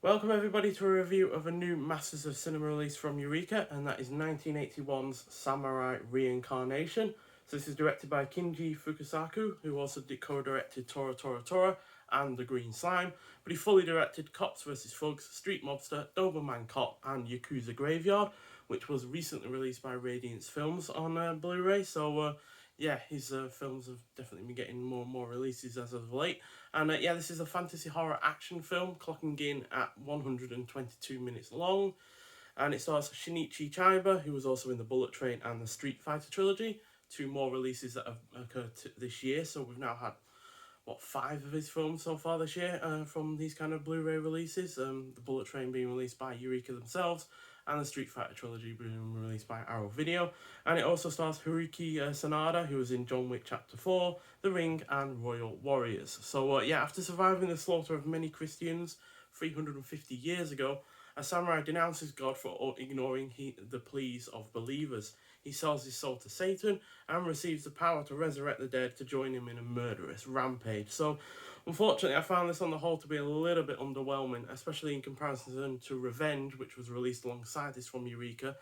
Welcome everybody to a review of a new Masters of Cinema release from Eureka, and that is 1981's Samurai Reincarnation. So this is directed by Kinji Fukasaku, who also co-directed Tora Tora Tora and The Green Slime, but he fully directed Cops vs Thugs, Street Mobster, Doberman Cop and Yakuza Graveyard, which was recently released by Radiance Films on Blu-ray. So yeah, his films have definitely been getting more and more releases as of late. And yeah, this is a fantasy horror action film, clocking in at 122 minutes long. And it stars Shinichi Chiba, who was also in the Bullet Train and the Street Fighter trilogy, two more releases that have occurred this year. So we've now had, what, 5 of his films so far this year from these kind of Blu-ray releases. The Bullet Train being released by Eureka themselves, and the Street Fighter trilogy being released by Arrow Video. And it also stars Haruki Sanada, who was in John Wick Chapter 4, The Ring, and Royal Warriors. So yeah, after surviving the slaughter of many Christians 350 years ago, a samurai denounces God for ignoring the pleas of believers. He sells his soul to Satan and receives the power to resurrect the dead to join him in a murderous rampage. So, unfortunately, I found this on the whole to be a little bit underwhelming, especially in comparison to Revenge, which was released alongside this from Eureka,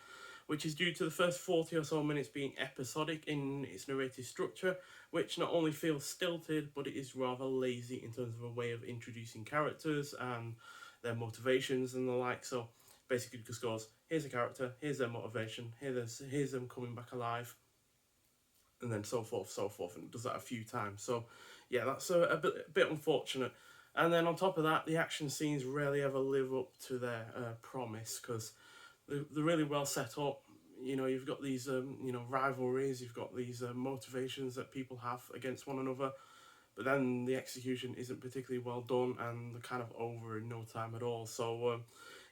which is due to the first 40 or so minutes being episodic in its narrative structure, which not only feels stilted, but it is rather lazy in terms of a way of introducing characters and their motivations and the like. So basically just goes, here's a character, here's their motivation, here's them coming back alive, and then so forth, and it does that a few times. So yeah, that's a bit unfortunate. And then on top of that, the action scenes rarely ever live up to their promise, because they're really well set up. You know, you've got these rivalries, you've got these motivations that people have against one another, but then the execution isn't particularly well done, and they're kind of over in no time at all. So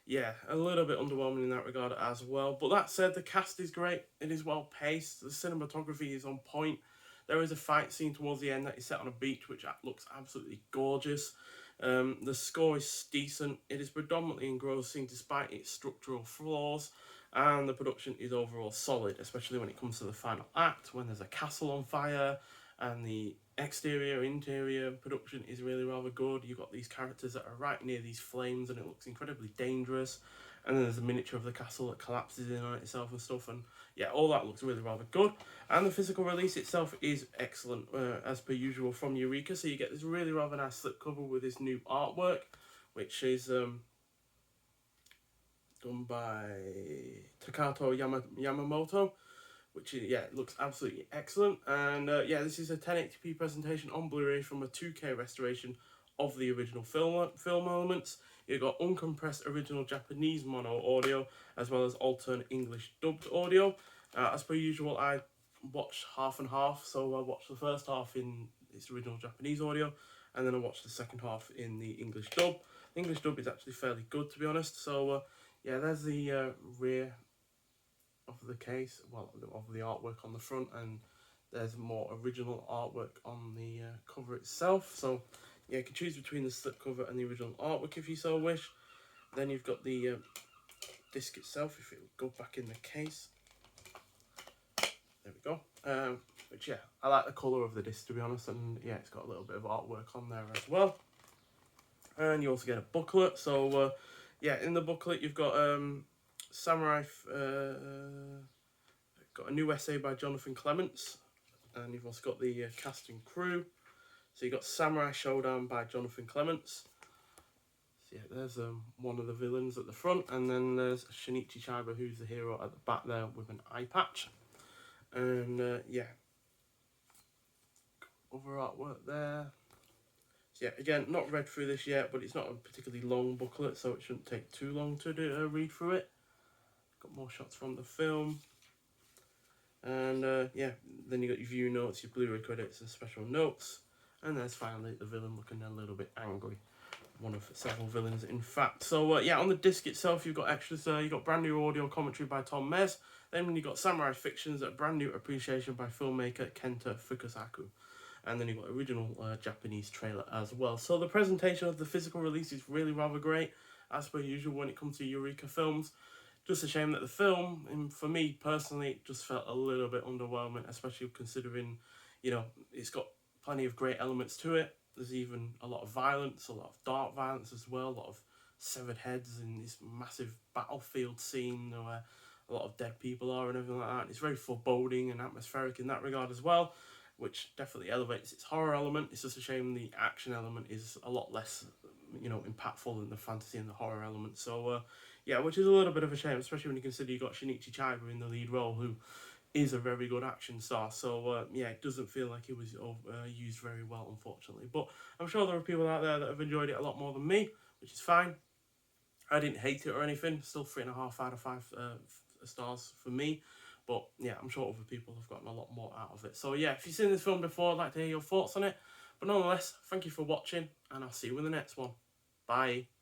yeah, a little bit underwhelming in that regard as well. But that said, the cast is great. It is well paced. The cinematography is on point. There is a fight scene towards the end that is set on a beach, which looks absolutely gorgeous. The score is decent. It is predominantly engrossing despite its structural flaws, and the production is overall solid, especially when it comes to the final act, when there's a castle on fire, and the exterior, interior production is really rather good. You've got these characters that are right near these flames, and it looks incredibly dangerous. And then there's a miniature of the castle that collapses in on itself and stuff, and yeah, all that looks really rather good. And the physical release itself is excellent, as per usual from Eureka. So you get this really rather nice slipcover with this new artwork, which is done by Takato Yamamoto, which is, yeah, it looks absolutely excellent. And yeah, this is a 1080p presentation on Blu-ray from a 2K restoration of the original film elements. You've got uncompressed original Japanese mono audio, as well as alternate English dubbed audio. As per usual, I watched half and half, so I watched the first half in its original Japanese audio, and then I watched the second half in the English dub. The English dub is actually fairly good, to be honest. So yeah, there's the rear of the case, well, of the artwork on the front, and there's more original artwork on the cover itself. So yeah, you can choose between the slipcover and the original artwork if you so wish. Then you've got the disc itself, if it would go back in the case. There we go. Which, yeah, I like the colour of the disc, to be honest, and yeah, it's got a little bit of artwork on there as well. And you also get a booklet. So yeah, in the booklet you've got Samurai, got a new essay by Jonathan Clements, and you've also got the cast and crew. So you've got Samurai Showdown by Jonathan Clements. So yeah, there's one of the villains at the front, and then there's Shinichi Chiba, who's the hero, at the back there with an eye patch. And yeah, other artwork there. So yeah, again, not read through this yet, but it's not a particularly long booklet, so it shouldn't take too long to read through it. Got more shots from the film. And yeah, then you got your view notes, your Blu-ray credits, and special notes. And there's finally the villain looking a little bit angry. One of several villains, in fact. So yeah, on the disc itself, you've got extras. You've got brand new audio commentary by Tom Mez. Then you've got Samurai Fictions, a brand new appreciation by filmmaker Kenta Fukasaku. And then you've got original Japanese trailer as well. So the presentation of the physical release is really rather great, as per usual when it comes to Eureka films. Just a shame that the film, and for me personally, just felt a little bit underwhelming, especially considering, you know, it's got plenty of great elements to it. There's even a lot of violence, a lot of dark violence as well, a lot of severed heads in this massive battlefield scene where a lot of dead people are and everything like that. And it's very foreboding and atmospheric in that regard as well, which definitely elevates its horror element. It's just a shame the action element is a lot less, impactful than the fantasy and the horror element. So, yeah, which is a little bit of a shame, especially when you consider you got Shinichi Chiba in the lead role, who is a very good action star. So, yeah, it doesn't feel like it was used very well, unfortunately. But I'm sure there are people out there that have enjoyed it a lot more than me, which is fine. I didn't hate it or anything. Still 3.5 out of 5 stars for me. But yeah, I'm sure other people have gotten a lot more out of it. So yeah, if you've seen this film before, I'd like to hear your thoughts on it. But nonetheless, thank you for watching, and I'll see you in the next one. Bye.